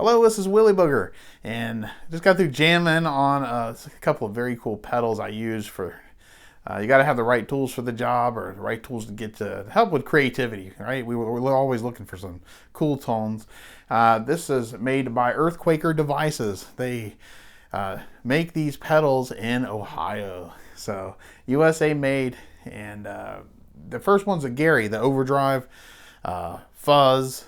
Hello, this is Willy Booger, and just got through jamming on a couple of very cool pedals I use for. You got to have the right tools for the job, or the right tools to get to help with creativity, right? We're always looking for some cool tones. This is made by EarthQuaker devices. They make these pedals in Ohio, so USA made. And the first one's theGARY, the Overdrive, Fuzz.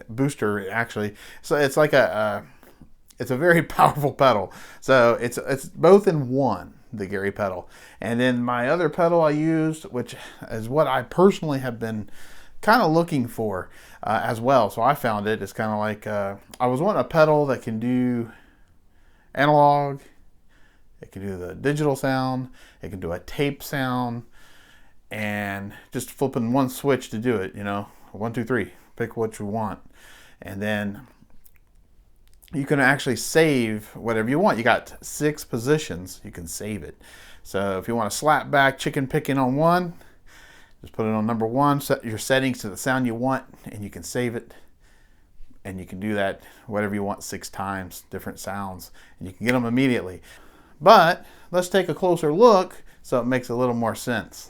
Booster, actually. So it's like it's a very powerful pedal. So it's both in one, the theGARY pedal. And then my other pedal I used, which is what I personally have been kind of looking for as well. So I found it. It's kind of like I was wanting a pedal that can do analog, it can do the digital sound, it can do a tape sound, and just flipping one switch to do it, 1, 2, 3. Pick what you want, and then you can actually save whatever you want. You got 6 positions, you can save it. So if you want to slap back chicken picking on one, just put it on number 1, set your settings to the sound you want, and you can save it. And you can do that whatever you want 6 times, different sounds, and you can get them immediately. But let's take a closer look so it makes a little more sense.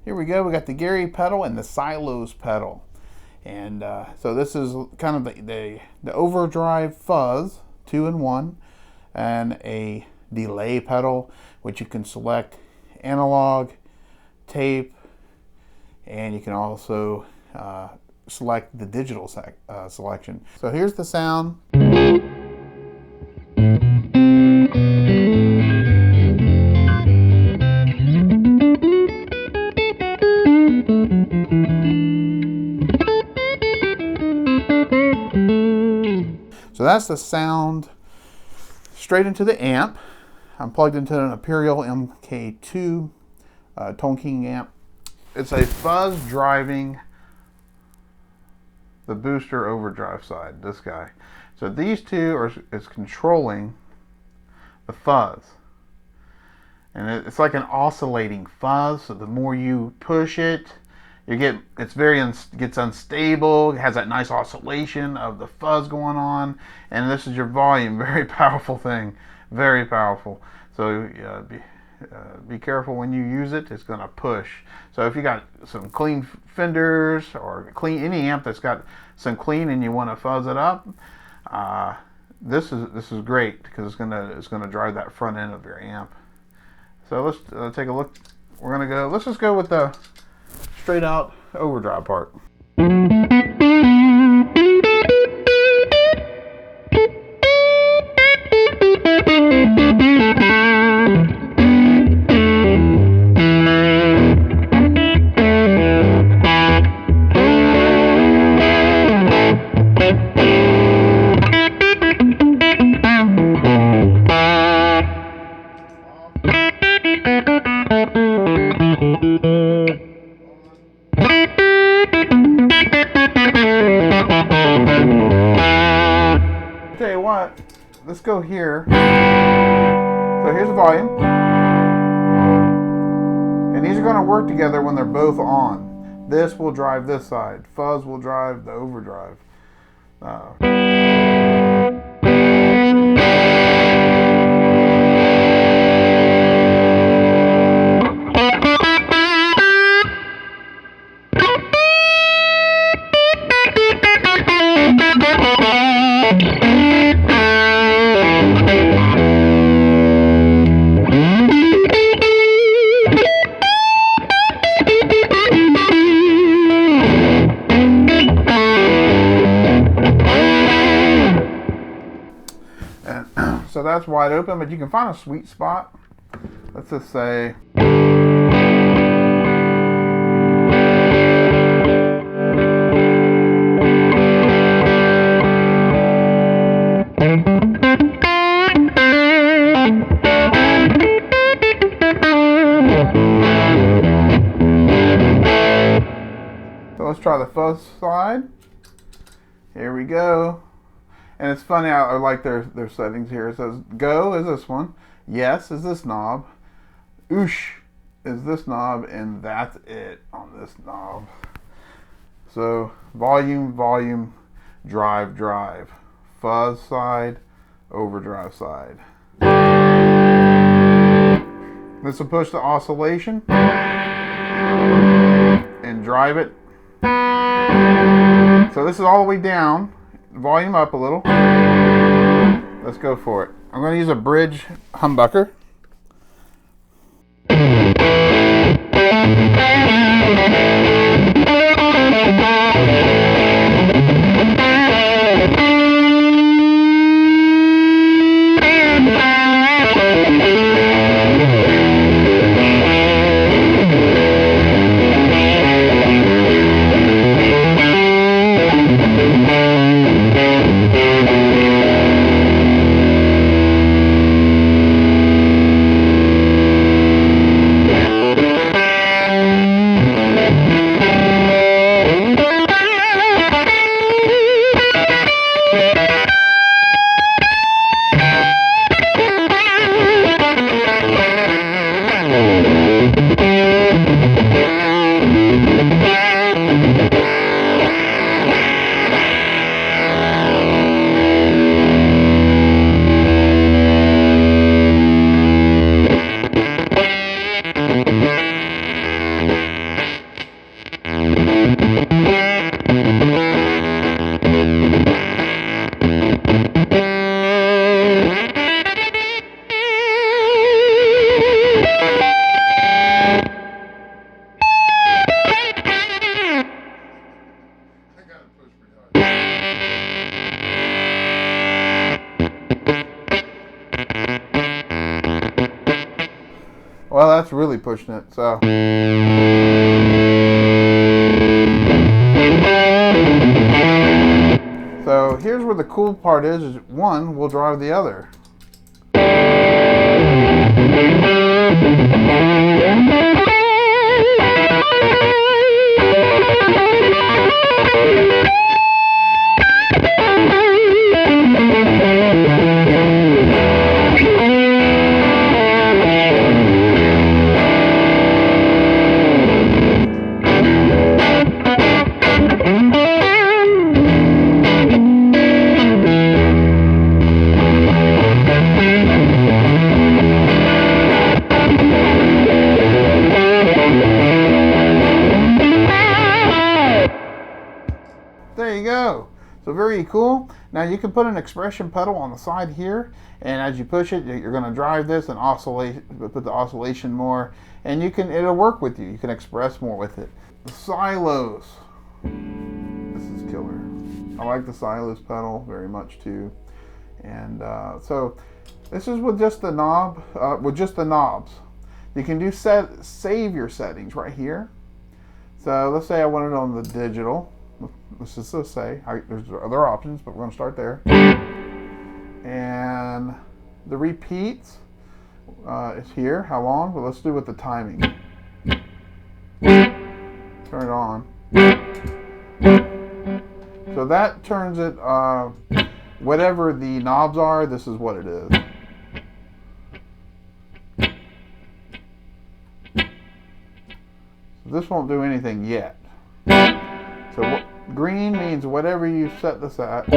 Here we go. We got the theGARY pedal and the Silos pedal. And so this is kind of the Overdrive Fuzz 2-in-1, and a delay pedal, which you can select analog, tape, and you can also select the digital selection. So here's the sound. So that's the sound straight into the amp. I'm plugged into an Imperial MK2 Tone King amp. It's a Fuzz driving the booster overdrive side, this guy. So these two is controlling the fuzz. And it's like an oscillating fuzz, so the more you push it, gets unstable. It has that nice oscillation of the fuzz going on, and this is your volume. Very powerful thing, very powerful. So be careful when you use it. It's going to push. So if you got some clean fenders or any amp that's got some clean and you want to fuzz it up, this is great because it's gonna drive that front end of your amp. So let's take a look. Let's just go with the straight out overdrive part. Tell you what, let's go here. So here's the volume, and these are going to work together when they're both on. This will drive this side, Fuzz will drive the overdrive. So that's wide open, but you can find a sweet spot. Let's just say let's try the fuzz side. Here we go. And it's funny, I like their settings here. It says go is this one, yes is this knob, oosh is this knob, and that's it on this knob. So volume, volume, drive, drive. fuzz side, overdrive side. This will push the oscillation and drive it. So this is all the way down, volume up a little. Let's go for it. I'm going to use a bridge humbucker. Well, that's really pushing it, so. So here's where the cool part is one will drive the other. There you go. So very cool. Now you can put an expression pedal on the side here, and as you push it, you're going to drive this and oscillate, put the oscillation more, and it'll work with you. You can express more with it. The silos. This is killer. I like the silos pedal very much too. And so this is with just the knob, with just the knobs. You can do save your settings right here. So let's say I want it on the digital. Let's just say there's other options, but we're going to start there. And the repeats is here. How long? Well, let's do with the timing. Turn it on. So that turns it, whatever the knobs are, this is what it is. So this won't do anything yet. So green means whatever you set this at.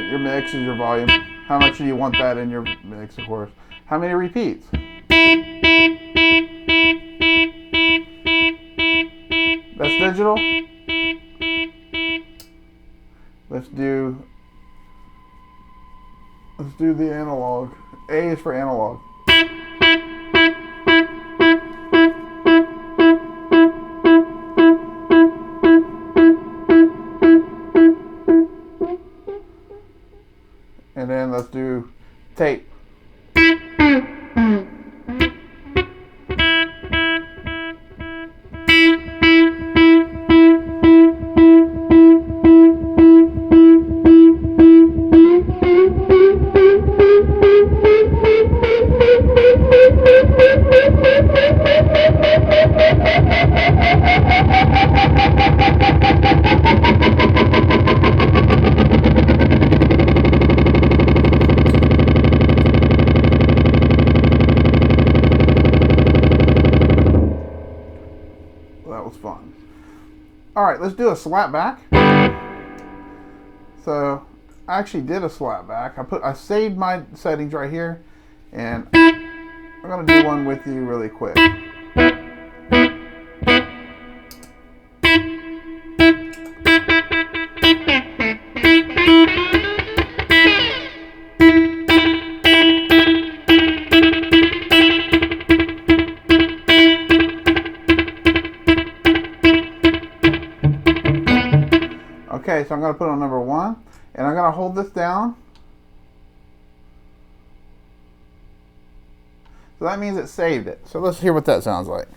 Your mix is your volume. How much do you want that in your mix, of course? How many repeats? That's digital. Let's do the analog. A is for analog. And then let's do tape. That was fun. All right, let's do a slap back. So I actually did a slap back. I saved my settings right here, and I'm gonna do one with you really quick. Okay, so I'm going to put on number 1, and I'm going to hold this down. So that means it saved it. So let's hear what that sounds like.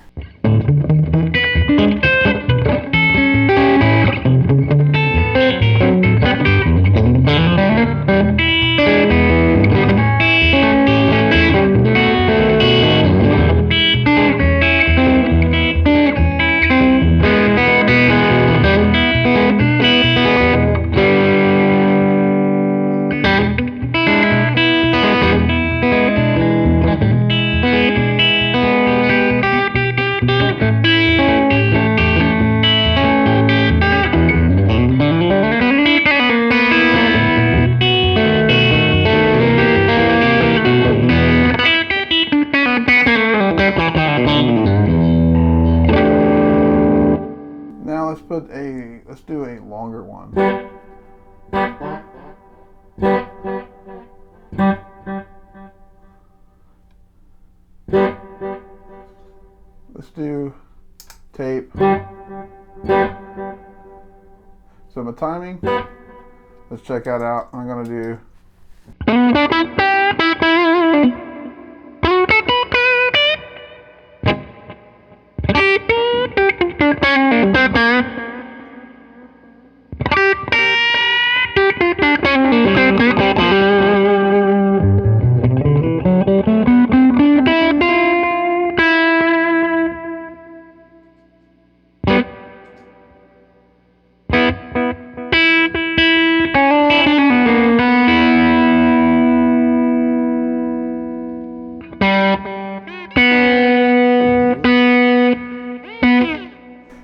Now let's do a longer one. Let's do tape. So my timing, let's check that out. I'm gonna do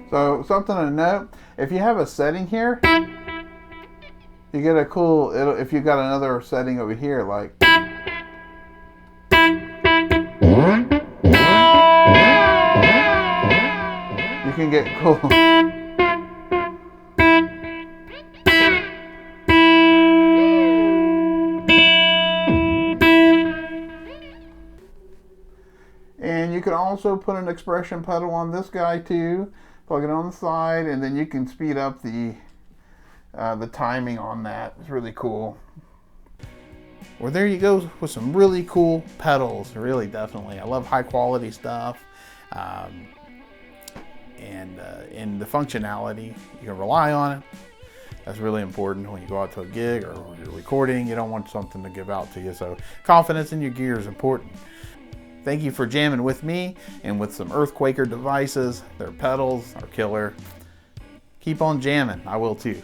So something to note, if you have a setting here, you get a cool, if you got another setting over here, like, you can get cool. And you can also put an expression pedal on this guy too. Plug it on the side, and then you can speed up the timing on that. It's really cool. Well, there you go with some really cool pedals. Really, definitely. I love high quality stuff, and the functionality. You can rely on it. That's really important when you go out to a gig or you're recording. You don't want something to give out to you. So confidence in your gear is important. Thank you for jamming with me and with some EarthQuaker devices. Their pedals are killer. Keep on jamming. I will too.